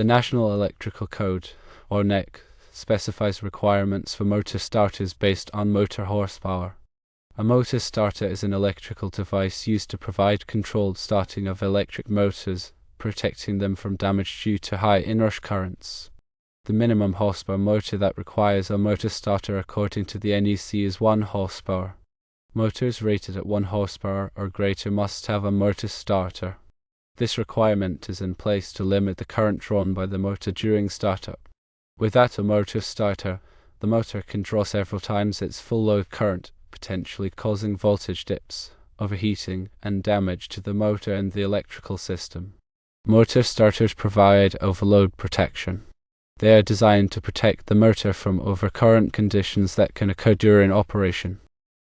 The National Electrical Code, or NEC, specifies requirements for motor starters based on motor horsepower. A motor starter is an electrical device used to provide controlled starting of electric motors, protecting them from damage due to high inrush currents. The minimum horsepower motor that requires a motor starter according to the NEC is 1 horsepower. Motors rated at 1 horsepower or greater must have a motor starter. This requirement is in place to limit the current drawn by the motor during startup. Without a motor starter, the motor can draw several times its full load current, potentially causing voltage dips, overheating, and damage to the motor and the electrical system. Motor starters provide overload protection. They are designed to protect the motor from overcurrent conditions that can occur during operation.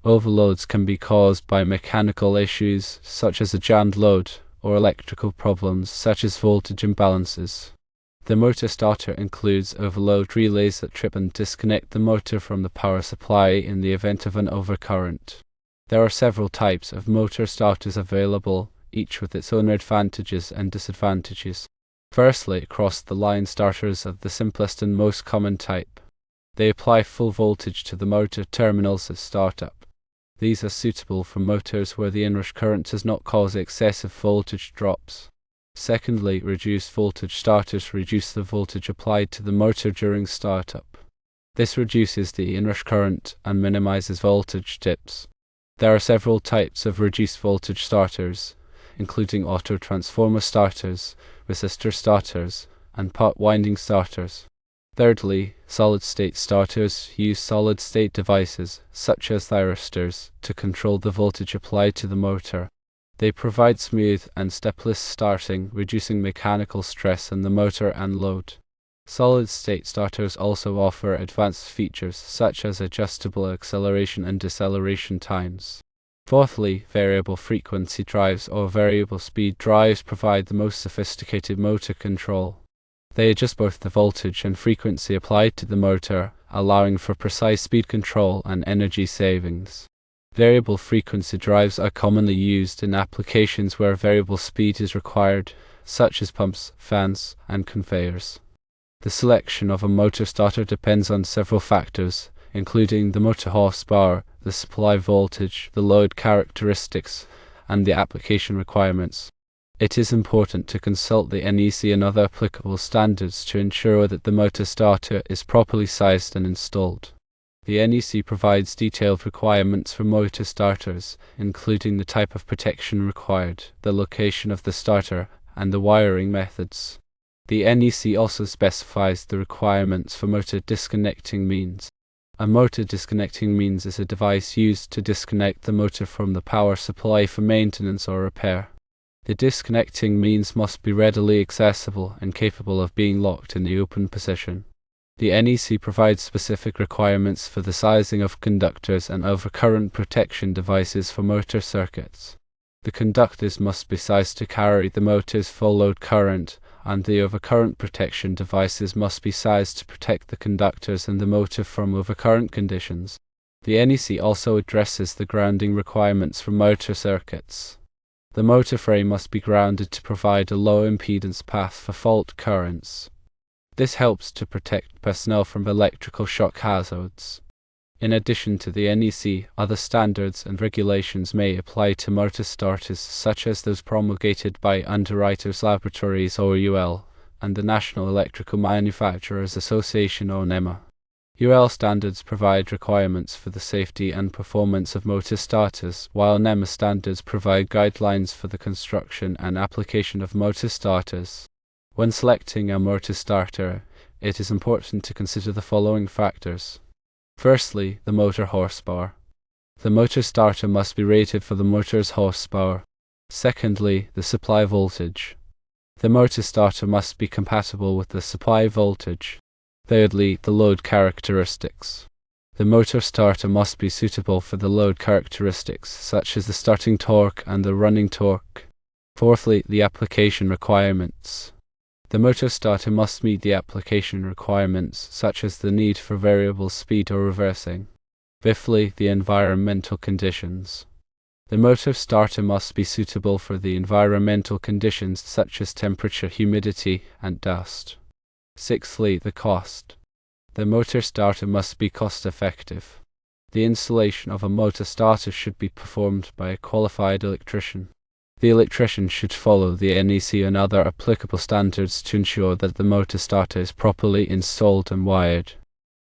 Overloads can be caused by mechanical issues such as a jammed load, or electrical problems such as voltage imbalances. The motor starter includes overload relays that trip and disconnect the motor from the power supply in the event of an overcurrent. There are several types of motor starters available, each with its own advantages and disadvantages. Firstly, across-the-line starters are the simplest and most common type. They apply full voltage to the motor terminals at startup. These are suitable for motors where the inrush current does not cause excessive voltage drops. Secondly, reduced voltage starters reduce the voltage applied to the motor during startup. This reduces the inrush current and minimizes voltage dips. There are several types of reduced voltage starters, including auto transformer starters, resistor starters, and pot winding starters. Thirdly, solid-state starters use solid-state devices, such as thyristors, to control the voltage applied to the motor. They provide smooth and stepless starting, reducing mechanical stress on the motor and load. Solid-state starters also offer advanced features, such as adjustable acceleration and deceleration times. Fourthly, variable frequency drives or variable speed drives provide the most sophisticated motor control. They adjust both the voltage and frequency applied to the motor, allowing for precise speed control and energy savings. Variable frequency drives are commonly used in applications where variable speed is required, such as pumps, fans, and conveyors. The selection of a motor starter depends on several factors, including the motor horsepower, the supply voltage, the load characteristics, and the application requirements. It is important to consult the NEC and other applicable standards to ensure that the motor starter is properly sized and installed. The NEC provides detailed requirements for motor starters, including the type of protection required, the location of the starter, and the wiring methods. The NEC also specifies the requirements for motor disconnecting means. A motor disconnecting means is a device used to disconnect the motor from the power supply for maintenance or repair. The disconnecting means must be readily accessible and capable of being locked in the open position. The NEC provides specific requirements for the sizing of conductors and overcurrent protection devices for motor circuits. The conductors must be sized to carry the motor's full load current, and the overcurrent protection devices must be sized to protect the conductors and the motor from overcurrent conditions. The NEC also addresses the grounding requirements for motor circuits. The motor frame must be grounded to provide a low impedance path for fault currents. This helps to protect personnel from electrical shock hazards. In addition to the NEC, other standards and regulations may apply to motor starters, such as those promulgated by Underwriters Laboratories or UL, and the National Electrical Manufacturers Association or NEMA. UL standards provide requirements for the safety and performance of motor starters, while NEMA standards provide guidelines for the construction and application of motor starters. When selecting a motor starter, it is important to consider the following factors. Firstly, the motor horsepower. The motor starter must be rated for the motor's horsepower. Secondly, the supply voltage. The motor starter must be compatible with the supply voltage. Thirdly, the load characteristics. The motor starter must be suitable for the load characteristics, such as the starting torque and the running torque. Fourthly, the application requirements. The motor starter must meet the application requirements, such as the need for variable speed or reversing. Fifthly, the environmental conditions. The motor starter must be suitable for the environmental conditions such as temperature, humidity, and dust. Sixthly, the cost. The motor starter must be cost-effective. The installation of a motor starter should be performed by a qualified electrician. The electrician should follow the NEC and other applicable standards to ensure that the motor starter is properly installed and wired.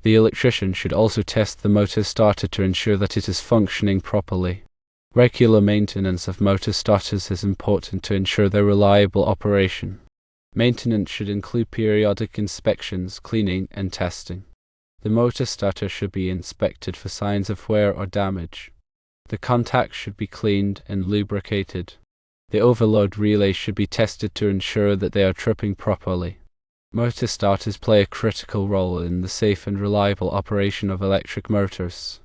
The electrician should also test the motor starter to ensure that it is functioning properly. Regular maintenance of motor starters is important to ensure their reliable operation. Maintenance should include periodic inspections, cleaning, and testing. The motor starter should be inspected for signs of wear or damage. The contacts should be cleaned and lubricated. The overload relay should be tested to ensure that they are tripping properly. Motor starters play a critical role in the safe and reliable operation of electric motors.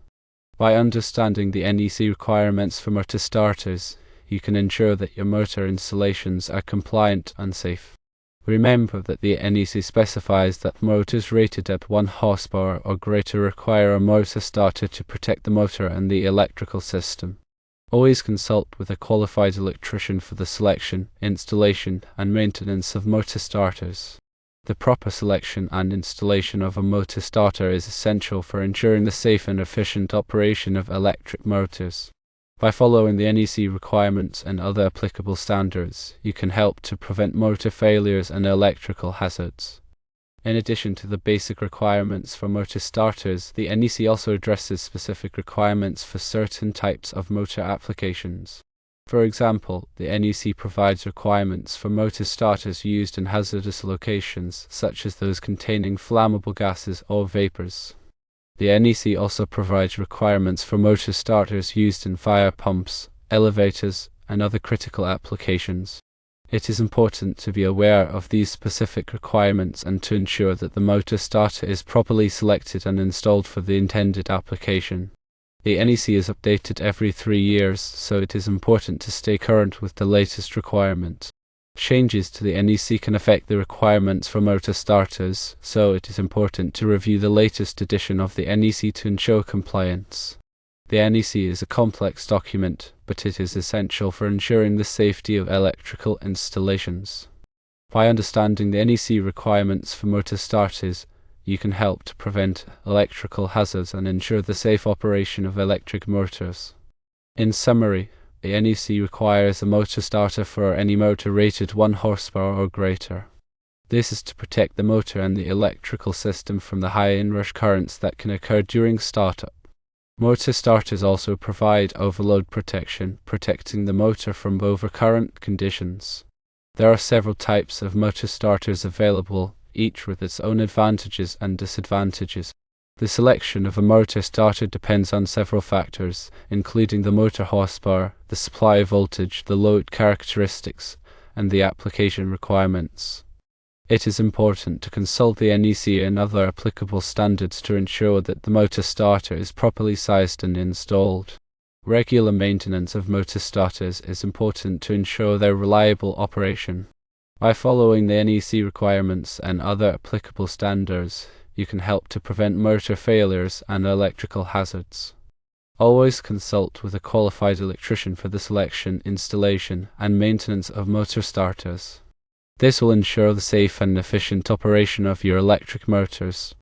By understanding the NEC requirements for motor starters, you can ensure that your motor installations are compliant and safe. Remember that the NEC specifies that motors rated at 1 horsepower or greater require a motor starter to protect the motor and the electrical system. Always consult with a qualified electrician for the selection, installation, and maintenance of motor starters. The proper selection and installation of a motor starter is essential for ensuring the safe and efficient operation of electric motors. By following the NEC requirements and other applicable standards, you can help to prevent motor failures and electrical hazards. In addition to the basic requirements for motor starters, the NEC also addresses specific requirements for certain types of motor applications. For example, the NEC provides requirements for motor starters used in hazardous locations, such as those containing flammable gases or vapors. The NEC also provides requirements for motor starters used in fire pumps, elevators, and other critical applications. It is important to be aware of these specific requirements and to ensure that the motor starter is properly selected and installed for the intended application. The NEC is updated every 3 years, so it is important to stay current with the latest requirements. Changes to the NEC can affect the requirements for motor starters, so it is important to review the latest edition of the NEC to ensure compliance. The NEC is a complex document, but it is essential for ensuring the safety of electrical installations. By understanding the NEC requirements for motor starters, you can help to prevent electrical hazards and ensure the safe operation of electric motors. In summary, the NEC requires a motor starter for any motor rated 1 horsepower or greater. This is to protect the motor and the electrical system from the high inrush currents that can occur during startup. Motor starters also provide overload protection, protecting the motor from overcurrent conditions. There are several types of motor starters available, each with its own advantages and disadvantages. The selection of a motor starter depends on several factors, including the motor horsepower, the supply voltage, the load characteristics, and the application requirements. It is important to consult the NEC and other applicable standards to ensure that the motor starter is properly sized and installed. Regular maintenance of motor starters is important to ensure their reliable operation. By following the NEC requirements and other applicable standards, you can help to prevent motor failures and electrical hazards. Always consult with a qualified electrician for the selection, installation, and maintenance of motor starters. This will ensure the safe and efficient operation of your electric motors.